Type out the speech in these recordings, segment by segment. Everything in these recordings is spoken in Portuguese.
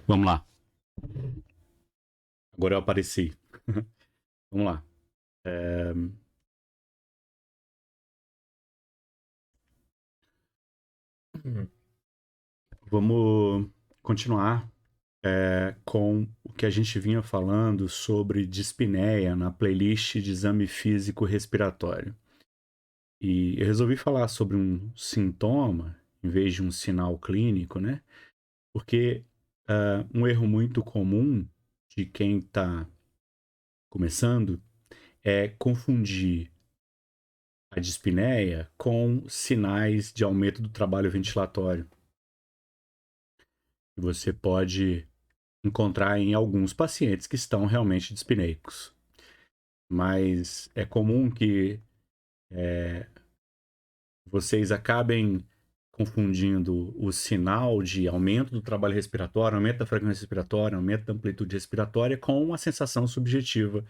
Vamos lá. Agora eu apareci. Vamos lá. Vamos continuar com o que a gente vinha falando sobre dispneia na playlist de exame físico respiratório. E eu resolvi falar sobre um sintoma em vez de um sinal clínico, né? Porque um erro muito comum de quem está começando é confundir a dispneia com sinais de aumento do trabalho ventilatório. Que você pode encontrar em alguns pacientes que estão realmente dispneicos. Mas é comum que vocês acabem confundindo o sinal de aumento do trabalho respiratório, aumento da frequência respiratória, aumento da amplitude respiratória com uma sensação subjetiva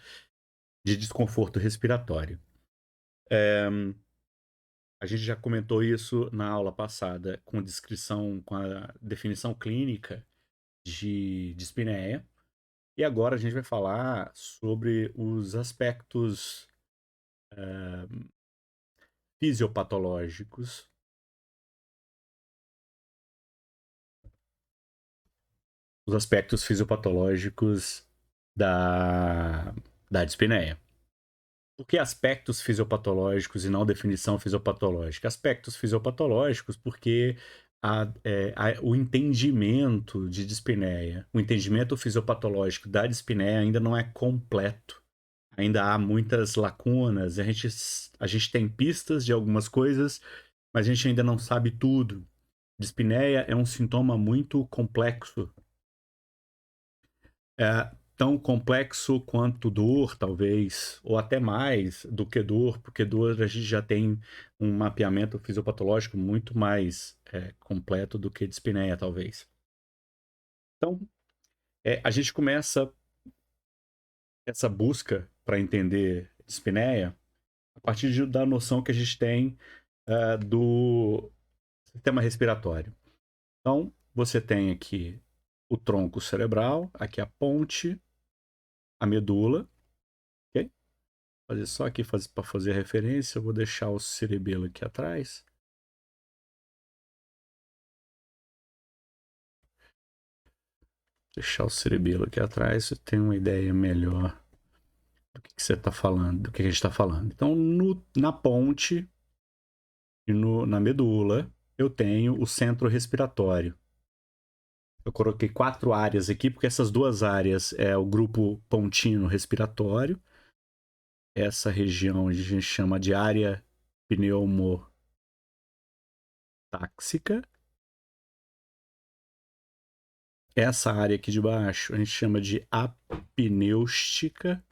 de desconforto respiratório. A gente já comentou isso na aula passada com a definição clínica de dispneia. E agora a gente vai falar sobre os aspectos fisiopatológicos da dispneia. Por que aspectos fisiopatológicos e não definição fisiopatológica? Aspectos fisiopatológicos porque o entendimento de dispneia, o entendimento fisiopatológico da dispneia ainda não é completo. Ainda há muitas lacunas, a gente tem pistas de algumas coisas, mas a gente ainda não sabe tudo. Dispneia é um sintoma muito complexo. É tão complexo quanto dor, talvez, ou até mais do que dor, porque dor a gente já tem um mapeamento fisiopatológico muito mais completo do que dispneia, talvez. Então, a gente começa essa busca para entender dispneia a partir da noção que a gente tem do sistema respiratório. Então, você tem aqui o tronco cerebral, aqui a ponte, a medula, ok? Fazer só aqui para fazer referência, eu vou deixar o cerebelo aqui atrás. Deixar o cerebelo aqui atrás, você tem uma ideia melhor do que você está falando, do que a gente está falando. Então, na ponte e na medula, eu tenho o centro respiratório. Eu coloquei 4 áreas aqui, porque essas 2 áreas é o grupo pontino respiratório. Essa região a gente chama de área pneumotáxica. Essa área aqui de baixo a gente chama de apneustica.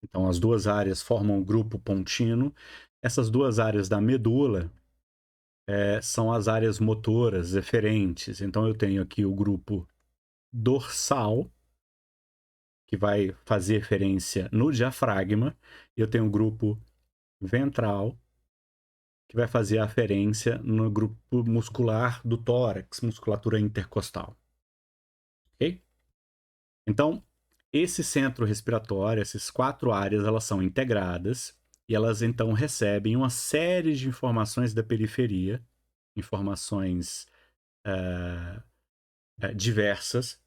Então, as 2 áreas formam o grupo pontino. Essas 2 áreas da medula são as áreas motoras eferentes. Então, eu tenho aqui o grupo dorsal, que vai fazer referência no diafragma, e eu tenho o grupo ventral, que vai fazer aferência no grupo muscular do tórax, musculatura intercostal. Ok? Então, esse centro respiratório, essas 4 áreas, elas são integradas e elas então recebem uma série de informações da periferia, informações diversas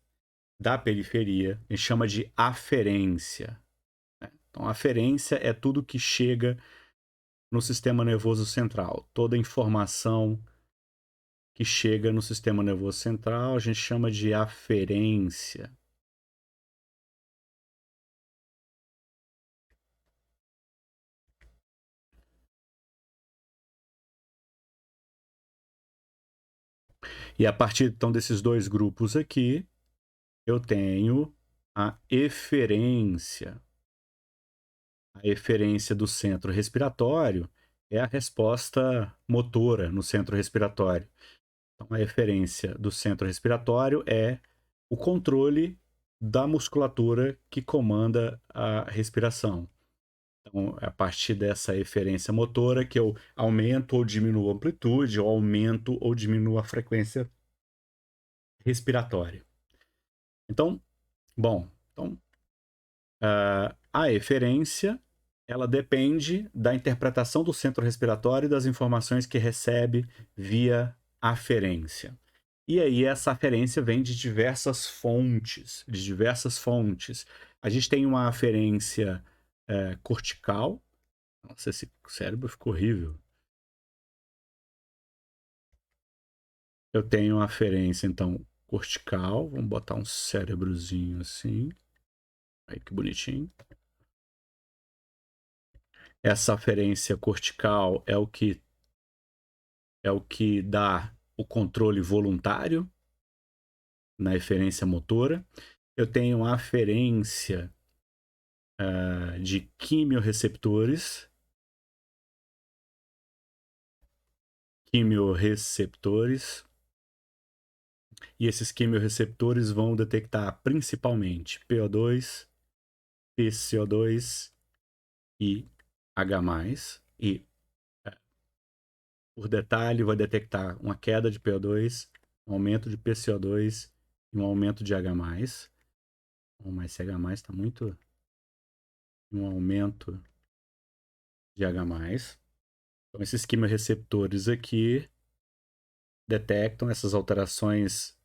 da periferia, a gente chama de aferência. Né? Então, aferência é tudo que chega no sistema nervoso central, toda informação que chega no sistema nervoso central, a gente chama de aferência. E a partir então desses 2 grupos aqui, eu tenho a eferência. A eferência do centro respiratório é a resposta motora no centro respiratório. Então, a eferência do centro respiratório é o controle da musculatura que comanda a respiração. Então, é a partir dessa eferência motora que eu aumento ou diminuo a amplitude, ou aumento ou diminuo a frequência respiratória. Então, bom, a eferência, ela depende da interpretação do centro respiratório e das informações que recebe via aferência. E aí essa aferência vem de diversas fontes, A gente tem uma aferência cortical. Nossa, esse cérebro ficou horrível. Eu tenho uma aferência, então, cortical. Vamos botar um cérebrozinho assim. Aí, que bonitinho. Essa aferência cortical é o que dá o controle voluntário na eferência motora. Eu tenho a aferência de quimiorreceptores. E esses quimiorreceptores vão detectar principalmente PO2, PCO2 e H+. E, por detalhe, vai detectar uma queda de PO2, um aumento de PCO2 e um aumento de H+. Mas esse H+ está muito... Um aumento de H+. Então, esses quimiorreceptores aqui detectam essas alterações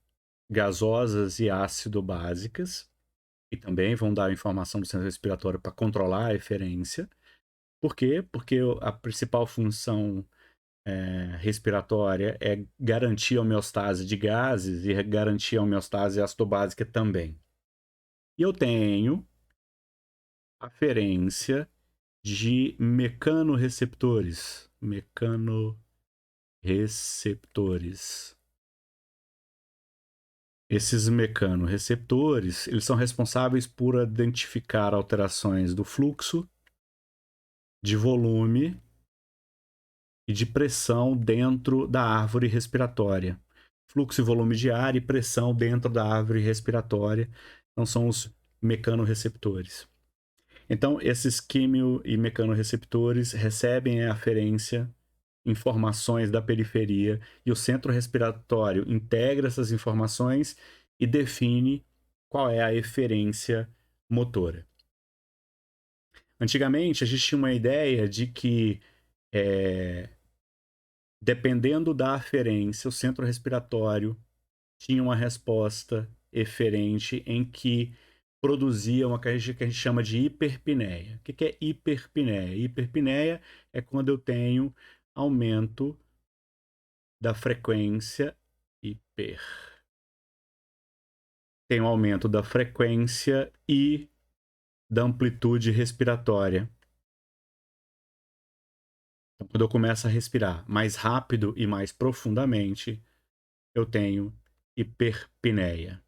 gasosas e ácido-básicas e também vão dar informação do centro respiratório para controlar a eferência. Por quê? Porque a principal função respiratória é garantir a homeostase de gases e garantir a homeostase ácido-básica também. E eu tenho aferência de mecanorreceptores. Esses mecanorreceptores, eles são responsáveis por identificar alterações do fluxo, de volume e de pressão dentro da árvore respiratória. Fluxo e volume de ar e pressão dentro da árvore respiratória. Então, são os mecanorreceptores. Então, esses quimio e mecanorreceptores recebem a aferência, informações da periferia, e o centro respiratório integra essas informações e define qual é a eferência motora. Antigamente, a gente tinha uma ideia de que, dependendo da aferência, o centro respiratório tinha uma resposta eferente em que produzia uma que a gente chama de hiperpneia. O que é hiperpneia? Hiperpneia é quando eu tenho aumento da frequência tem um aumento da frequência e da amplitude respiratória. Então, quando eu começo a respirar mais rápido e mais profundamente, eu tenho hiperpneia.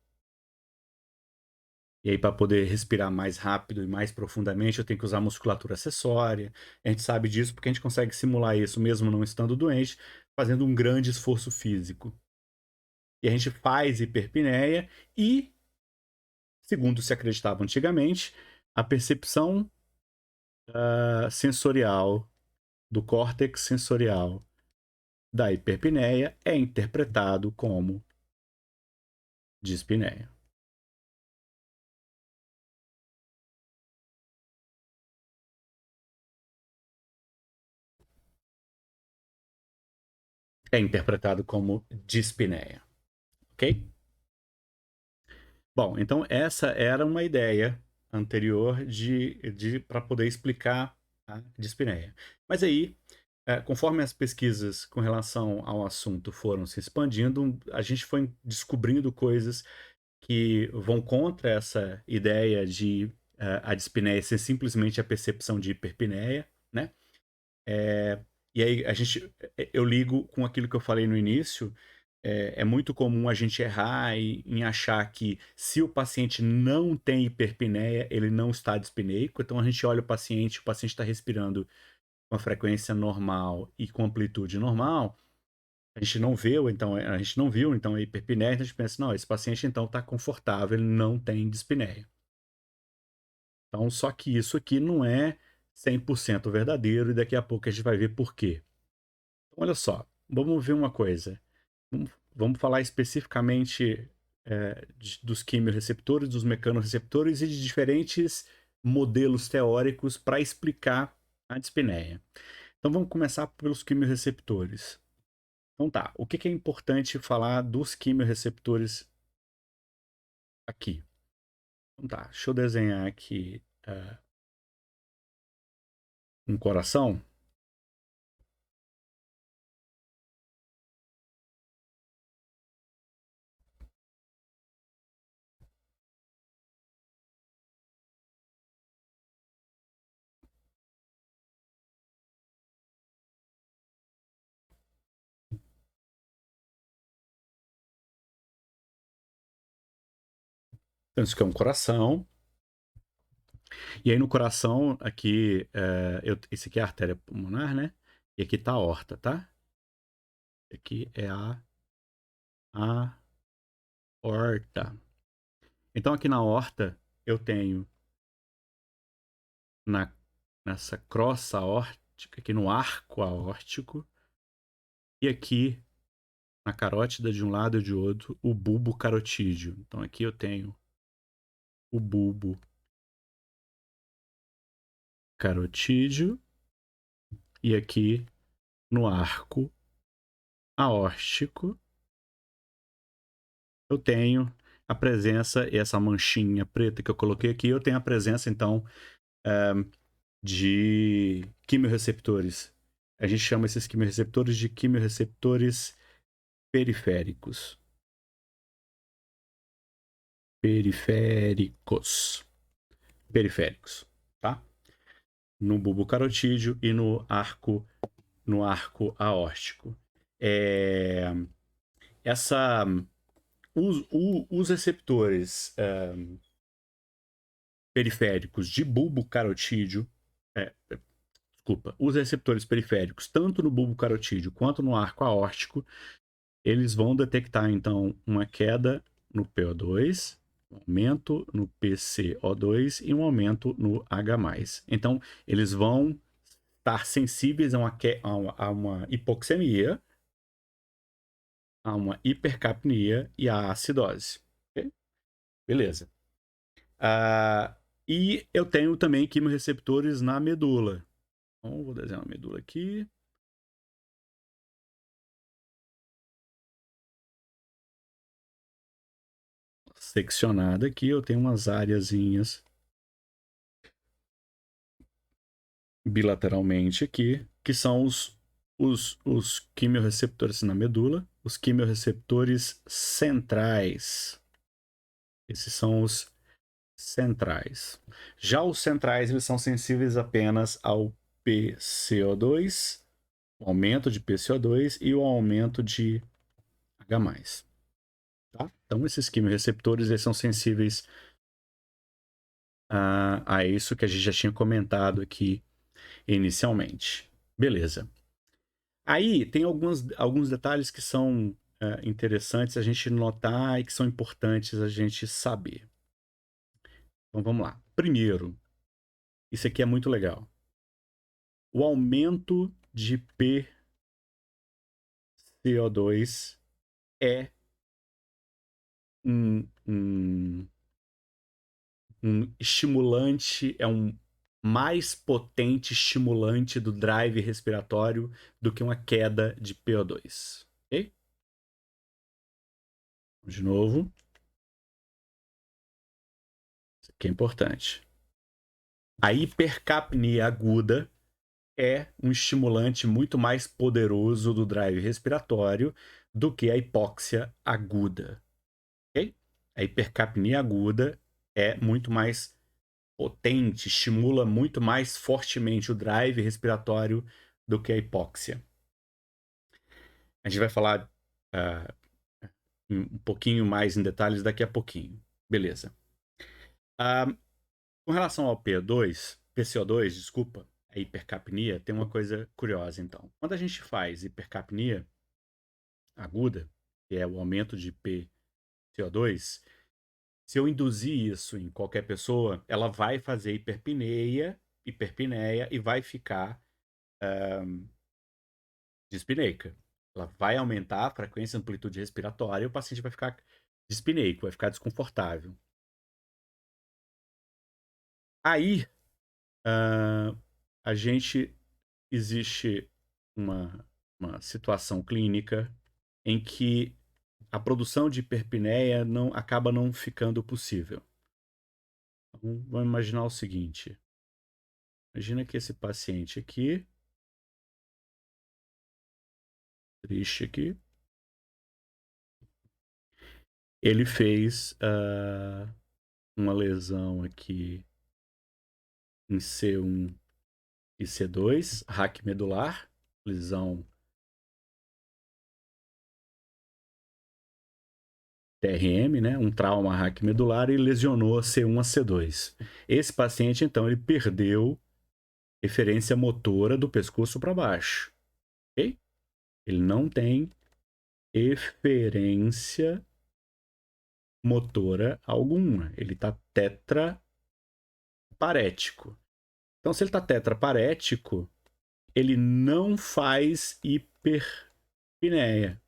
E aí, para poder respirar mais rápido e mais profundamente, eu tenho que usar musculatura acessória. A gente sabe disso porque a gente consegue simular isso, mesmo não estando doente, fazendo um grande esforço físico. E a gente faz hiperpneia e, segundo se acreditava antigamente, a percepção sensorial do córtex sensorial da hiperpneia é interpretado como dispneia. É interpretado como dispneia, ok? Bom, então essa era uma ideia anterior para poder explicar a dispneia. Mas aí, conforme as pesquisas com relação ao assunto foram se expandindo, a gente foi descobrindo coisas que vão contra essa ideia de a dispneia ser simplesmente a percepção de hiperpneia, né? E aí eu ligo com aquilo que eu falei no início. É muito comum a gente errar em achar que se o paciente não tem hiperpneia, ele não está dispneico. Então a gente olha o paciente está respirando com a frequência normal e com amplitude normal. A gente não viu, então a hiperpneia, então a gente pensa, não, esse paciente então está confortável, ele não tem dispneia. Então, só que isso aqui não é 100% verdadeiro e daqui a pouco a gente vai ver por quê. Então, olha só, vamos ver uma coisa. Vamos falar especificamente dos quimiorreceptores, dos mecanorreceptores e de diferentes modelos teóricos para explicar a dispneia. Então vamos começar pelos quimiorreceptores. Então tá, o que é importante falar dos quimiorreceptores aqui? Então tá, deixa eu desenhar aqui um coração. Então isso aqui é um coração. E aí no coração, aqui, esse aqui é a artéria pulmonar, né? E aqui tá a aorta, tá? Aqui é a aorta. Então aqui na aorta eu tenho nessa crosta aórtica, aqui no arco aórtico, e aqui na carótida de um lado e de outro, o bulbo carotídeo. Então aqui eu tenho o bulbo carotídeo e aqui no arco aórtico eu tenho a presença, essa manchinha preta que eu coloquei aqui, eu tenho a presença então de quimiorreceptores. A gente chama esses quimiorreceptores de quimiorreceptores periféricos. Periféricos, tá? No bulbo carotídeo e no arco aórtico. Os receptores periféricos de bulbo carotídeo, desculpa, os receptores periféricos, tanto no bulbo carotídeo quanto no arco aórtico, eles vão detectar então uma queda no PO2, um aumento no PCO2 e um aumento no H+. Então, eles vão estar sensíveis a uma hipoxemia, a uma hipercapnia e à acidose. Okay? Beleza. E eu tenho também quimiorreceptores na medula. Então, vou desenhar uma medula aqui. Seccionada aqui, eu tenho umas áreazinhas bilateralmente aqui, que são os quimiorreceptores na medula, os quimiorreceptores centrais. Esses são os centrais. Já os centrais, eles são sensíveis apenas ao PCO2, o aumento de PCO2 e o aumento de H+. Tá? Então, esses quimiorreceptores, eles são sensíveis a isso que a gente já tinha comentado aqui inicialmente. Beleza. Aí tem alguns detalhes que são interessantes a gente notar e que são importantes a gente saber. Então vamos lá. Primeiro, isso aqui é muito legal. O aumento de PCO2 é um estimulante, é um mais potente estimulante do drive respiratório do que uma queda de PO2. Ok? De novo. Isso aqui é importante. A hipercapnia aguda é um estimulante muito mais poderoso do drive respiratório do que a hipóxia aguda. Okay? A hipercapnia aguda é muito mais potente, estimula muito mais fortemente o drive respiratório do que a hipóxia. A gente vai falar um pouquinho mais em detalhes daqui a pouquinho. Beleza. Com relação ao PCO2, desculpa, a hipercapnia, tem uma coisa curiosa então. Quando a gente faz hipercapnia aguda, que é o aumento de PCO2, se eu induzir isso em qualquer pessoa, ela vai fazer hiperpneia e vai ficar dispneica. Ela vai aumentar a frequência e amplitude respiratória e o paciente vai ficar dispineico, vai ficar desconfortável. Aí, existe uma situação clínica em que a produção de hiperpneia acaba não ficando possível. Então, vamos imaginar o seguinte. Imagina que esse paciente aqui, triste aqui, ele fez uma lesão aqui em C1 e C2, raque medular, lesão TRM, né? Um trauma raque medular e lesionou C1 a C2. Esse paciente, então, ele perdeu referência motora do pescoço para baixo, ok? Ele não tem eferência motora alguma. Ele está tetraparético. Então, se ele está tetraparético, ele não faz hiperpneia.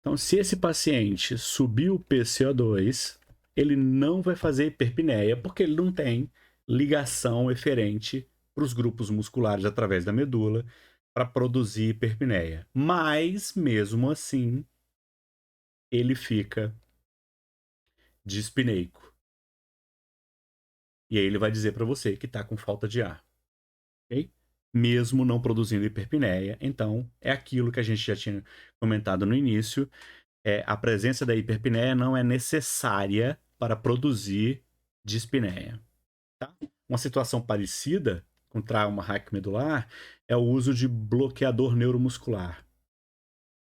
Então, se esse paciente subir o PCO2, ele não vai fazer hiperpneia, porque ele não tem ligação eferente para os grupos musculares através da medula para produzir hiperpneia. Mas, mesmo assim, ele fica dispineico. E aí ele vai dizer para você que está com falta de ar. Okay? Mesmo não produzindo hiperpneia. Então, é aquilo que a gente já tinha comentado no início. A presença da hiperpneia não é necessária para produzir dispneia. Tá? Uma situação parecida com trauma raquimedular é o uso de bloqueador neuromuscular.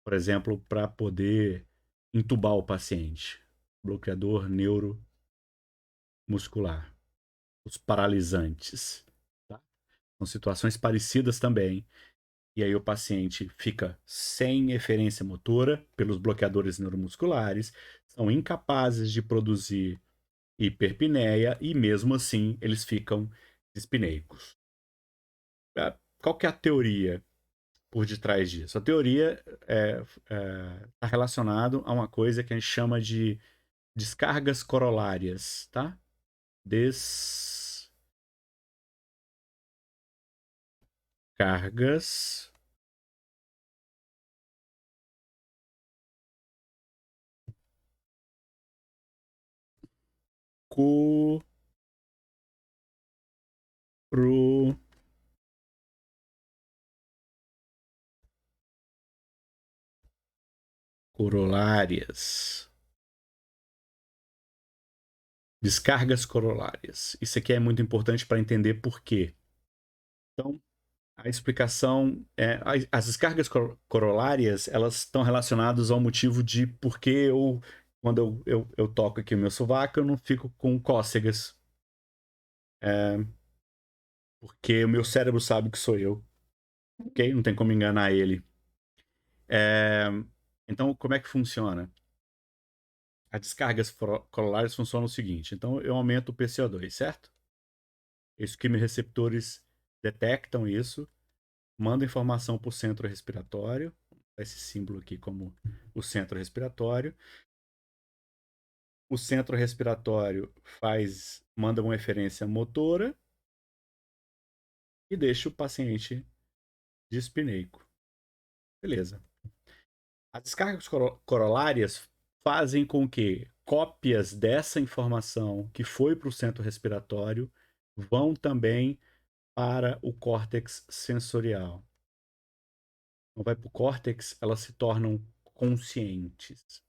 Por exemplo, para poder intubar o paciente. Bloqueador neuromuscular. Os paralisantes. Tá? São situações parecidas também. E aí o paciente fica sem eferência motora pelos bloqueadores neuromusculares, são incapazes de produzir hiperpneia e mesmo assim eles ficam dispneicos. Qual que é a teoria por detrás disso? A teoria está relacionada a uma coisa que a gente chama de descargas corolárias, tá? Descargas corolárias. Descargas corolárias. Isso aqui é muito importante para entender por quê. Então, a explicação é as descargas corolárias, elas estão relacionadas ao motivo de por que quando eu toco aqui o meu sovaco, eu não fico com cócegas. Porque o meu cérebro sabe que sou eu. Ok? Não tem como enganar ele. Então, como é que funciona? As descargas corolárias funcionam o seguinte. Então, eu aumento o PCO2, certo? Os quimireceptores detectam isso, mandam informação para o centro respiratório, esse símbolo aqui como o centro respiratório. O centro respiratório manda uma eferência motora e deixa o paciente dispneico. Beleza. As descargas corolárias fazem com que cópias dessa informação que foi para o centro respiratório vão também para o córtex sensorial. Então, vai para o córtex, elas se tornam conscientes.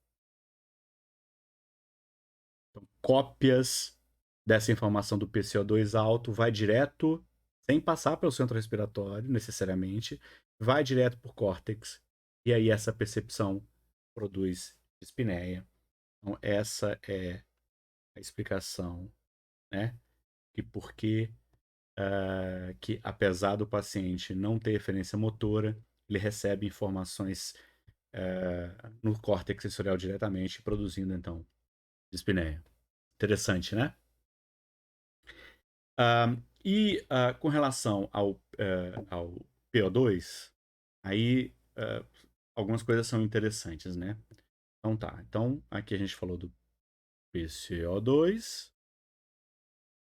Então, cópias dessa informação do PCO2 alto vai direto, sem passar pelo centro respiratório, necessariamente, vai direto para o córtex. E aí essa percepção produz dispneia. Então, essa é a explicação, né? Que por que que apesar do paciente não ter referência motora, ele recebe informações no córtex sensorial diretamente, produzindo então dispneia. Interessante, né? Com relação ao PO2, aí algumas coisas são interessantes, né? Então tá. Então aqui a gente falou do PCO2.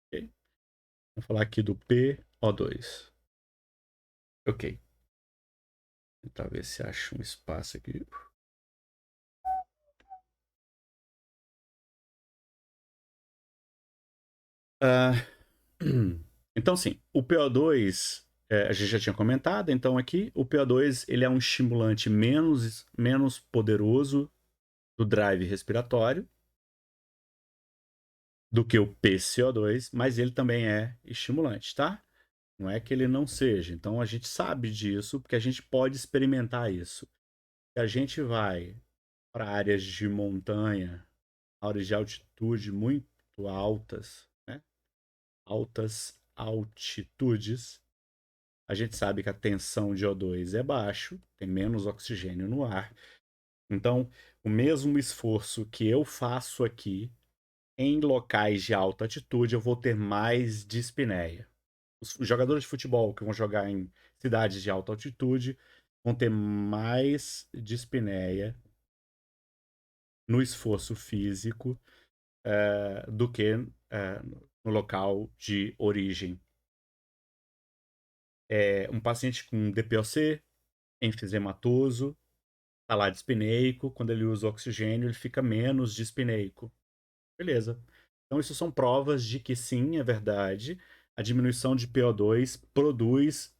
Ok? Vamos falar aqui do PO2. Ok. Tentar ver se acha um espaço aqui. Ah, então, sim, o PO2, a gente já tinha comentado, então aqui, o PO2 ele é um estimulante menos poderoso do drive respiratório do que o PCO2, mas ele também é estimulante, tá? Não é que ele não seja. Então a gente sabe disso porque a gente pode experimentar isso. Se a gente vai para áreas de montanha, áreas de altitude muito altas, né? Altas altitudes, a gente sabe que a tensão de O2 é baixo, tem menos oxigênio no ar. Então, o mesmo esforço que eu faço aqui em locais de alta altitude, eu vou ter mais dispneia. Os jogadores de futebol que vão jogar em cidades de alta altitude vão ter mais dispneia no esforço físico do que no local de origem. Um paciente com DPOC, enfisematoso, está lá dispneico, quando ele usa o oxigênio, ele fica menos dispneico. Beleza. Então, isso são provas de que sim, é verdade, a diminuição de PO2 produz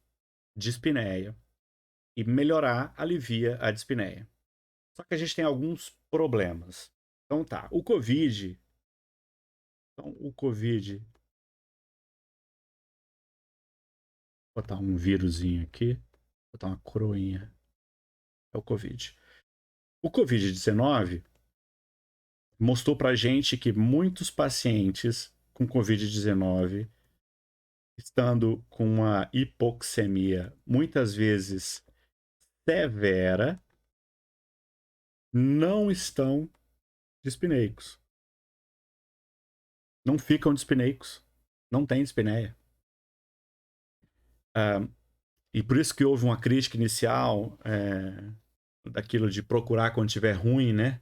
dispneia. E melhorar alivia a dispneia. Só que a gente tem alguns problemas. Então tá, o COVID. Então, o COVID. Vou botar um vírusinho aqui. Vou botar uma coroinha. É o COVID. O COVID-19 mostrou pra gente que muitos pacientes com COVID-19, estando com uma hipoxemia muitas vezes severa, não estão dispneicos. Não ficam dispneicos. Não tem dispneia. E por isso que houve uma crítica inicial daquilo de procurar quando estiver ruim, né?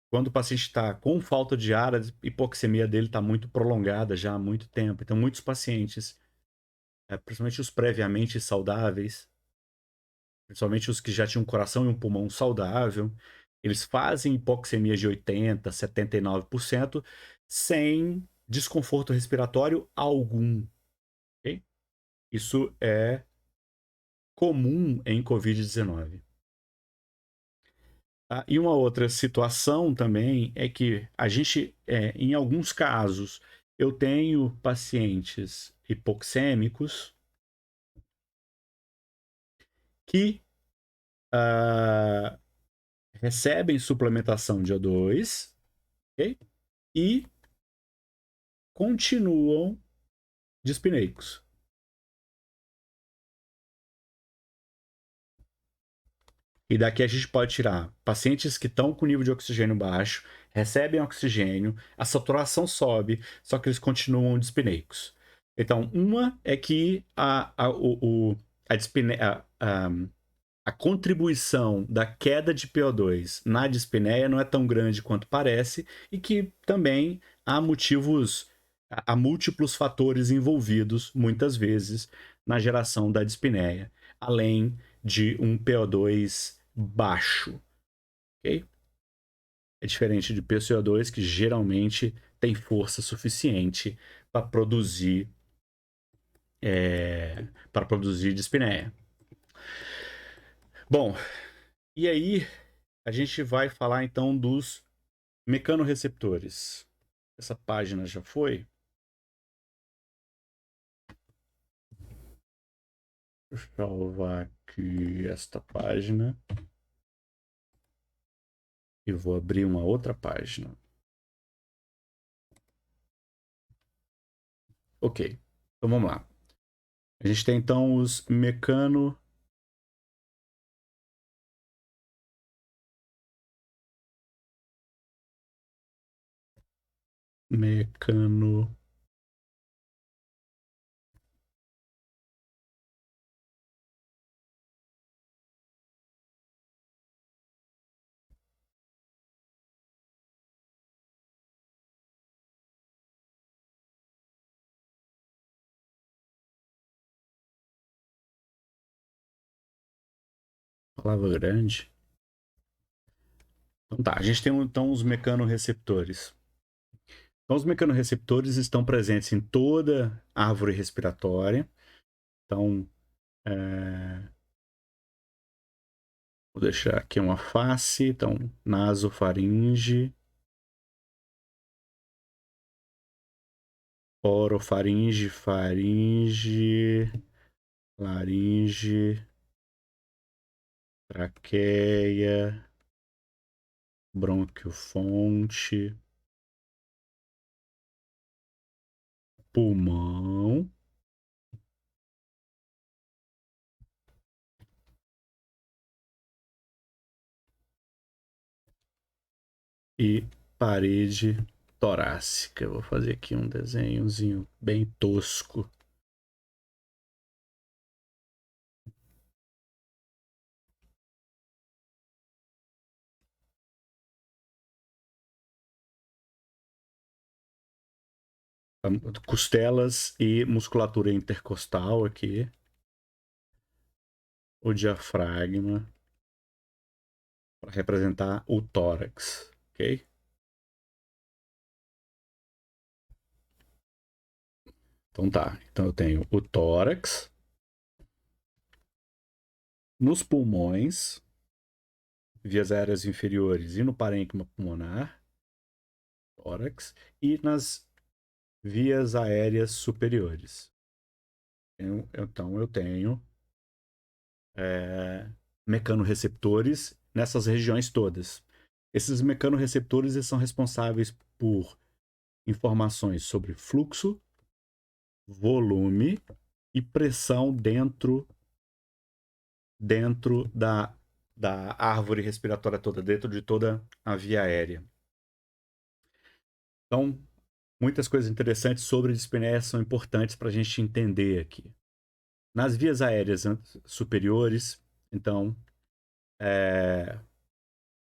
Quando o paciente está com falta de ar, a hipoxemia dele está muito prolongada já há muito tempo. Então, muitos pacientes, principalmente os previamente saudáveis, principalmente os que já tinham um coração e um pulmão saudável, eles fazem hipoxemia de 80%, 79% sem desconforto respiratório algum. Okay? Isso é comum em COVID-19. E uma outra situação também é que a gente, em alguns casos, eu tenho pacientes hipoxêmicos que recebem suplementação de O2, okay? E continuam dispneicos. E daqui a gente pode tirar pacientes que estão com nível de oxigênio baixo, recebem oxigênio, a saturação sobe, só que eles continuam dispneicos. Então, uma é que a contribuição da queda de PO2 na dispneia não é tão grande quanto parece e que também há múltiplos fatores envolvidos, muitas vezes, na geração da dispneia, além de um PO2 baixo, ok? É diferente de PCO2, que geralmente tem força suficiente para produzir dispneia. Bom, e aí a gente vai falar então dos mecanorreceptores. Essa página já foi? Deixa eu salvar aqui esta página e vou abrir uma outra página. Ok, então vamos lá. A gente tem então os mecano Palavra grande. Então tá, a gente tem então os mecanorreceptores. Então os mecanorreceptores estão presentes em toda árvore respiratória. Então, vou deixar aqui uma face. Então, nasofaringe, orofaringe, faringe, laringe, traqueia, bronquiofonte, pulmão e parede torácica. Eu vou fazer aqui um desenhozinho bem tosco. Costelas e musculatura intercostal aqui. O diafragma para representar o tórax, ok? Então tá. Então eu tenho o tórax, nos pulmões, vias aéreas inferiores e no parênquima pulmonar, tórax, e nas vias aéreas superiores. Então eu tenho mecanorreceptores nessas regiões todas. Esses mecanorreceptores eles são responsáveis por informações sobre fluxo, volume e pressão dentro da árvore respiratória toda, dentro de toda a via aérea. Então, muitas coisas interessantes sobre dispneia são importantes para a gente entender aqui. Nas vias aéreas superiores, então,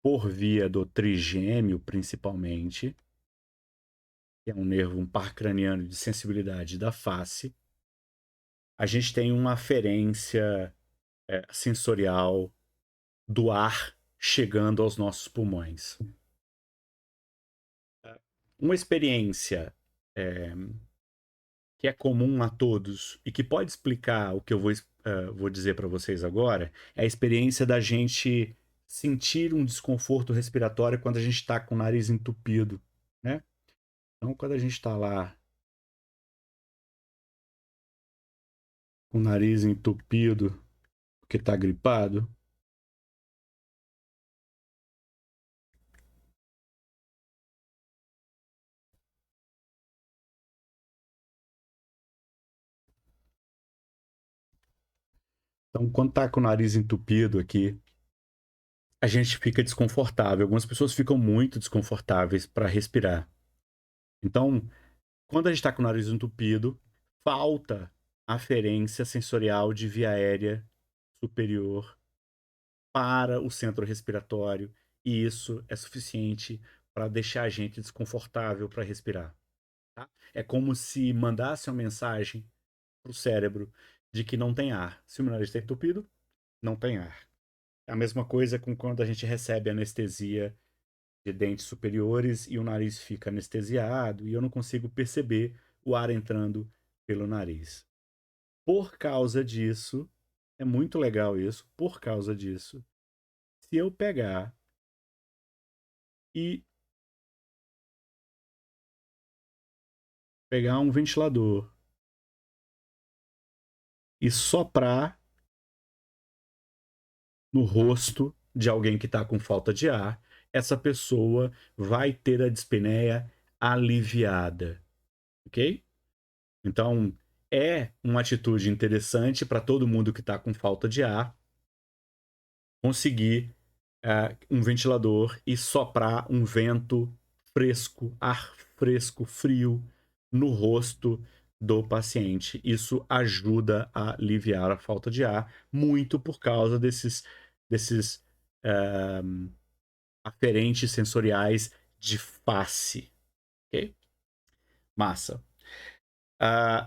por via do trigêmeo, principalmente, que é um nervo, um par craniano de sensibilidade da face, a gente tem uma aferência sensorial do ar chegando aos nossos pulmões. Uma experiência que é comum a todos e que pode explicar o que eu vou dizer para vocês agora é a experiência da gente sentir um desconforto respiratório quando a gente está com o nariz entupido, né? Então, quando a gente está lá com o nariz entupido porque está gripado, então quando está com o nariz entupido aqui, a gente fica desconfortável. Algumas pessoas ficam muito desconfortáveis para respirar. Então, quando a gente está com o nariz entupido, falta aferência sensorial de via aérea superior para o centro respiratório, e isso é suficiente para deixar a gente desconfortável para respirar. Tá? É como se mandasse uma mensagem para o cérebro de que não tem ar. Se o meu nariz está entupido, não tem ar. É a mesma coisa com quando a gente recebe anestesia de dentes superiores e o nariz fica anestesiado e eu não consigo perceber o ar entrando pelo nariz. Por causa disso, é muito legal isso, por causa disso, se eu e pegar um ventilador e soprar no rosto de alguém que está com falta de ar, essa pessoa vai ter a dispneia aliviada, ok? Então, é uma atitude interessante para todo mundo que está com falta de ar conseguir um ventilador e soprar um vento fresco, ar fresco, frio, no rosto do paciente. Isso ajuda a aliviar a falta de ar, muito por causa desses aferentes sensoriais de face. Ok? Massa.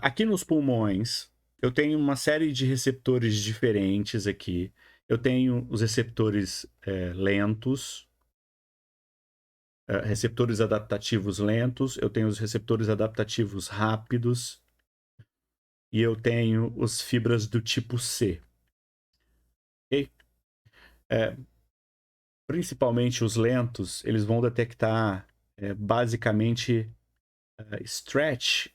Aqui nos pulmões, eu tenho uma série de receptores diferentes aqui. Eu tenho os receptores lentos, receptores adaptativos lentos, eu tenho os receptores adaptativos rápidos e eu tenho os fibras do tipo C. Okay? Principalmente os lentos, eles vão detectar basicamente stretch,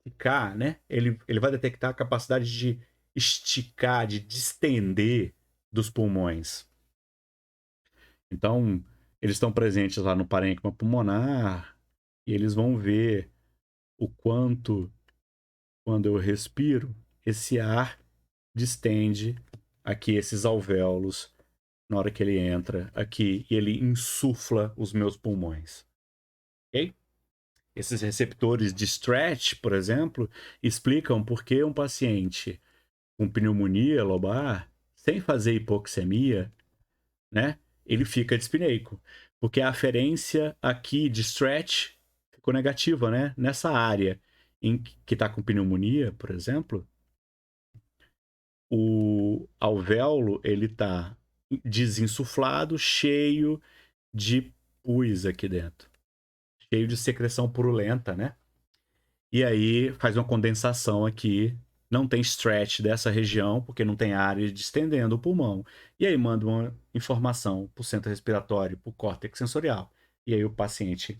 esticar, né? Ele vai detectar a capacidade de esticar, de distender dos pulmões. Então, eles estão presentes lá no parênquima pulmonar e eles vão ver o quanto, quando eu respiro, esse ar distende aqui esses alvéolos na hora que ele entra aqui e ele insufla os meus pulmões. Ok? Esses receptores de stretch, por exemplo, explicam por que um paciente com pneumonia lobar, sem fazer hipoxemia, né, ele fica dispneico. Porque a aferência aqui de stretch ficou negativa, né? Nessa área em que está com pneumonia, por exemplo, o alvéolo ele está desinsuflado, cheio de pus aqui dentro, cheio de secreção purulenta, né? E aí faz uma condensação aqui, não tem stretch dessa região, porque não tem área distendendo o pulmão. E aí manda uma informação para o centro respiratório, para o córtex sensorial. E aí o paciente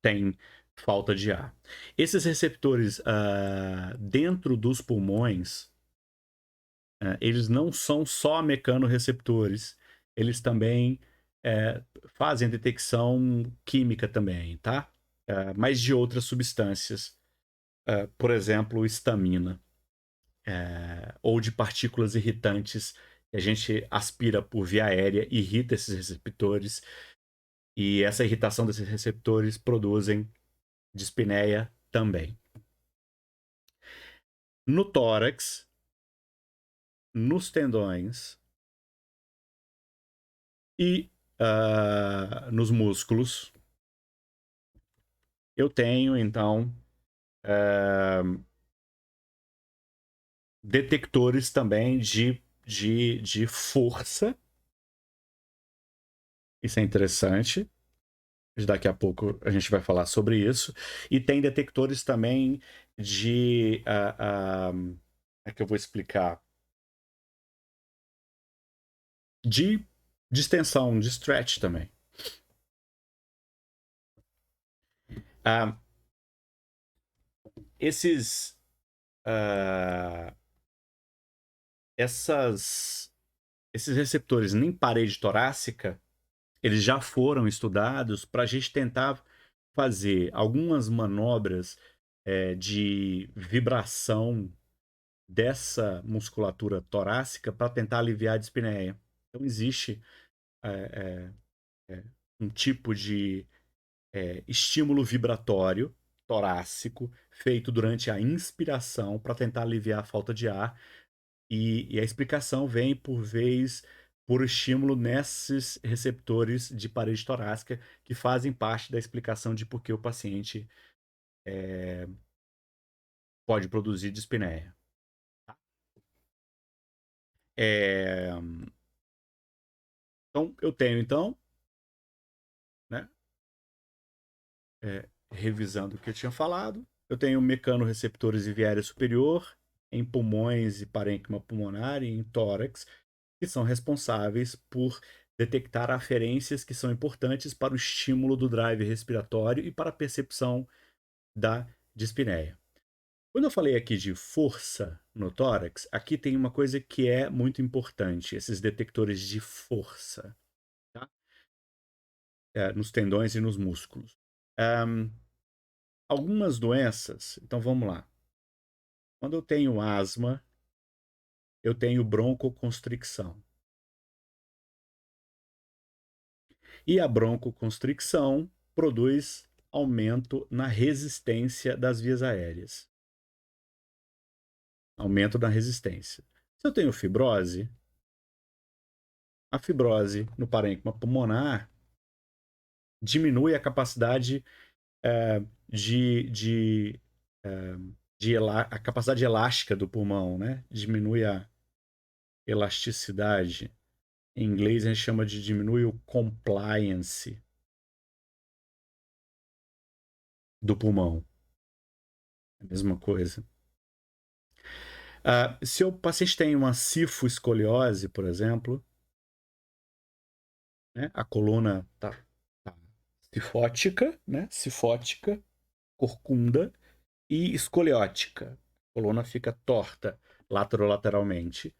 tem falta de ar. Esses receptores dentro dos pulmões, eles não são só mecanorreceptores, eles também fazem detecção química também, tá? Mas de outras substâncias, por exemplo, histamina, ou de partículas irritantes que a gente aspira por via aérea, irrita esses receptores, e essa irritação desses receptores produzem dispneia também. No tórax, nos tendões e nos músculos, eu tenho, então, detectores também de força. Isso é interessante. Daqui a pouco a gente vai falar sobre isso. E tem detectores também de. É que eu vou explicar. De distensão, de stretch também. Esses. Esses receptores em parede torácica, eles já foram estudados para a gente tentar fazer algumas manobras de vibração dessa musculatura torácica para tentar aliviar a dispneia. Então, existe um tipo de estímulo vibratório torácico feito durante a inspiração para tentar aliviar a falta de ar. E a explicação vem, por vez, por estímulo nesses receptores de parede torácica que fazem parte da explicação de por que o paciente pode produzir dispneia. Então, eu tenho, então, né, revisando o que eu tinha falado, eu tenho mecanorreceptores e via aérea superior em pulmões e parênquima pulmonar e em tórax, que são responsáveis por detectar aferências que são importantes para o estímulo do drive respiratório e para a percepção da dispneia. Quando eu falei aqui de força no tórax, aqui tem uma coisa que é muito importante, esses detectores de força, tá? Nos tendões e nos músculos. Algumas doenças, então vamos lá. Quando eu tenho asma, eu tenho broncoconstricção. E a broncoconstricção produz aumento na resistência das vias aéreas. Aumento na resistência. Se eu tenho fibrose, a fibrose no parênquima pulmonar diminui a capacidade de, de, a capacidade elástica do pulmão, né? Diminui elasticidade, em inglês a gente chama de diminui o compliance do pulmão. É a mesma coisa. Se o paciente tem uma cifoescoliose, por exemplo, né, a coluna tá cifótica, né, cifótica, corcunda e escoliótica. A coluna fica torta lateralmente.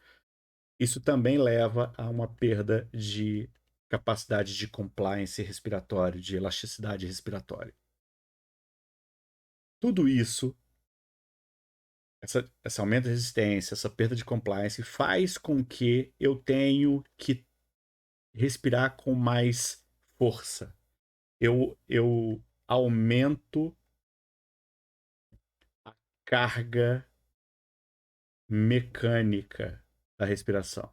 Isso também leva a uma perda de capacidade de compliance respiratório, de elasticidade respiratória. Tudo isso, esse aumento de resistência, essa perda de compliance, faz com que eu tenha que respirar com mais força. Eu aumento a carga mecânica da respiração.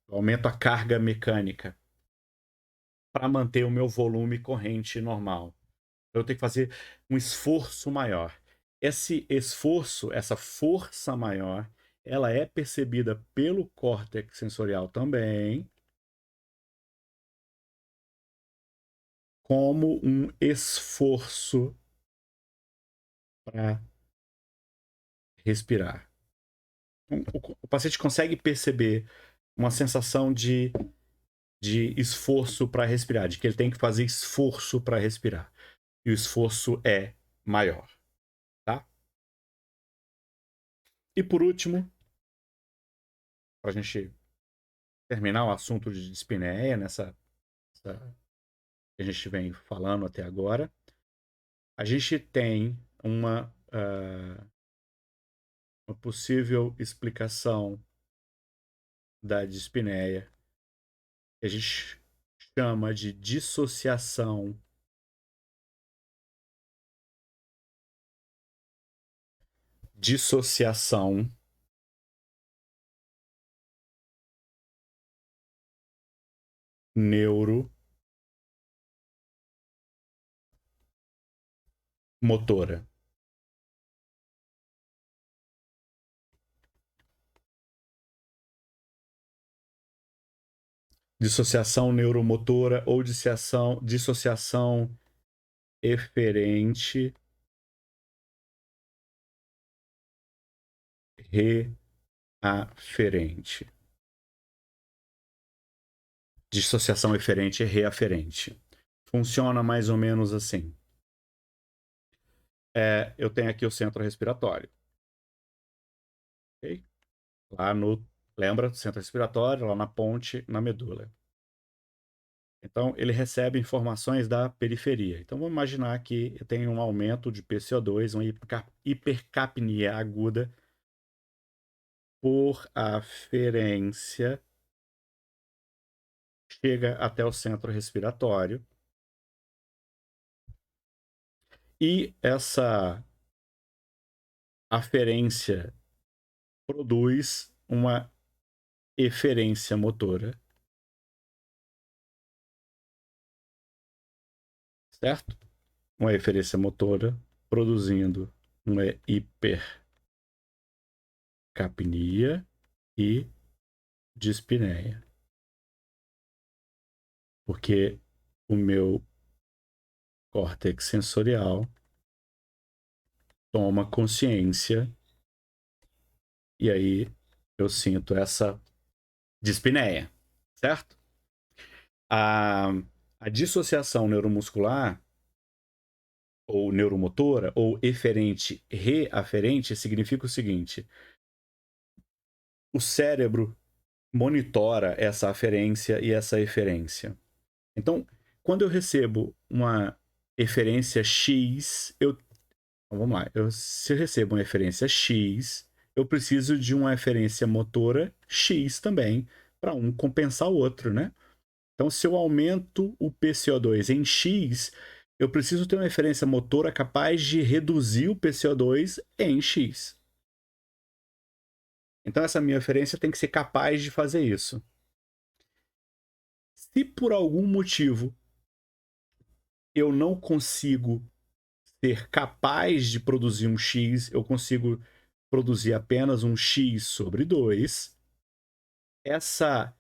Eu aumento a carga mecânica para manter o meu volume corrente normal. Eu tenho que fazer um esforço maior. Esse esforço, essa força maior, ela é percebida pelo córtex sensorial também como um esforço para respirar. O paciente consegue perceber uma sensação de esforço para respirar, de que ele tem que fazer esforço para respirar. E o esforço é maior, tá? E por último, para a gente terminar o assunto de dispneia, nessa que a gente vem falando até agora, a gente tem uma possível explicação da dispneia que a gente chama de dissociação neuromotora. Dissociação neuromotora ou dissociação eferente reaferente. Dissociação eferente e reaferente. Funciona mais ou menos assim. Eu tenho aqui o centro respiratório. Okay? Lá no... Lembra? Centro respiratório, lá na ponte, na medula. Então, ele recebe informações da periferia. Então, vamos imaginar que eu tenho um aumento de PCO2, uma hipercapnia aguda por aferência, chega até o centro respiratório. E essa aferência produz uma eferência motora, certo? Uma eferência motora produzindo uma hipercapnia e dispneia. Porque o meu córtex sensorial toma consciência e aí eu sinto essa dispneia, certo? A dissociação neuromuscular ou neuromotora ou eferente reaferente significa o seguinte: o cérebro monitora essa aferência e essa eferência. Então, quando eu recebo uma eferência X, vamos lá, se eu recebo uma eferência X, eu preciso de uma eferência motora X também, para um compensar o outro, né? Então, se eu aumento o PCO2 em X, eu preciso ter uma referência motora capaz de reduzir o PCO2 em X. Então, essa minha referência tem que ser capaz de fazer isso. Se por algum motivo eu não consigo ser capaz de produzir um X, eu consigo produzir apenas um x sobre 2, essa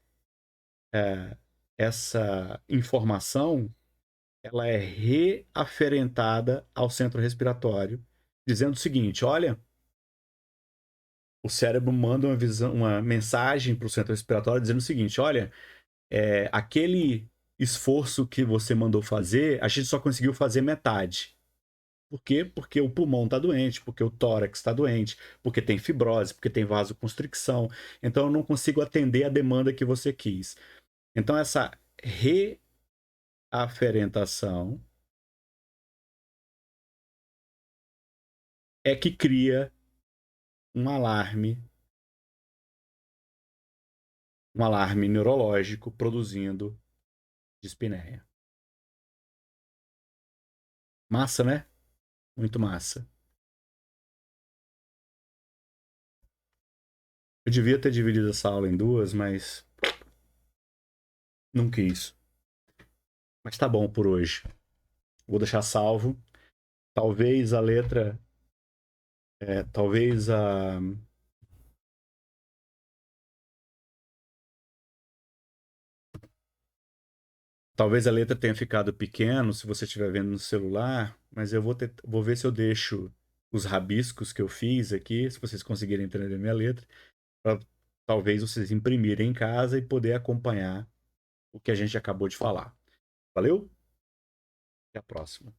informação ela é reaferentada ao centro respiratório, dizendo o seguinte: olha, o cérebro manda uma mensagem para o centro respiratório dizendo o seguinte: olha, aquele esforço que você mandou fazer, a gente só conseguiu fazer metade. Por quê? Porque o pulmão está doente, porque o tórax está doente, porque tem fibrose, porque tem vasoconstricção. Então eu não consigo atender a demanda que você quis. Então essa reaferentação é que cria um alarme neurológico produzindo dispneia. Massa, né? Muito massa. Eu devia ter dividido essa aula em duas, mas não quis. Mas tá bom por hoje. Vou deixar salvo. Talvez a letra. Talvez a. Talvez a letra tenha ficado pequeno se você estiver vendo no celular, mas eu vou ver se eu deixo os rabiscos que eu fiz aqui, se vocês conseguirem entender a minha letra, para talvez vocês imprimirem em casa e poder acompanhar o que a gente acabou de falar. Valeu? Até a próxima.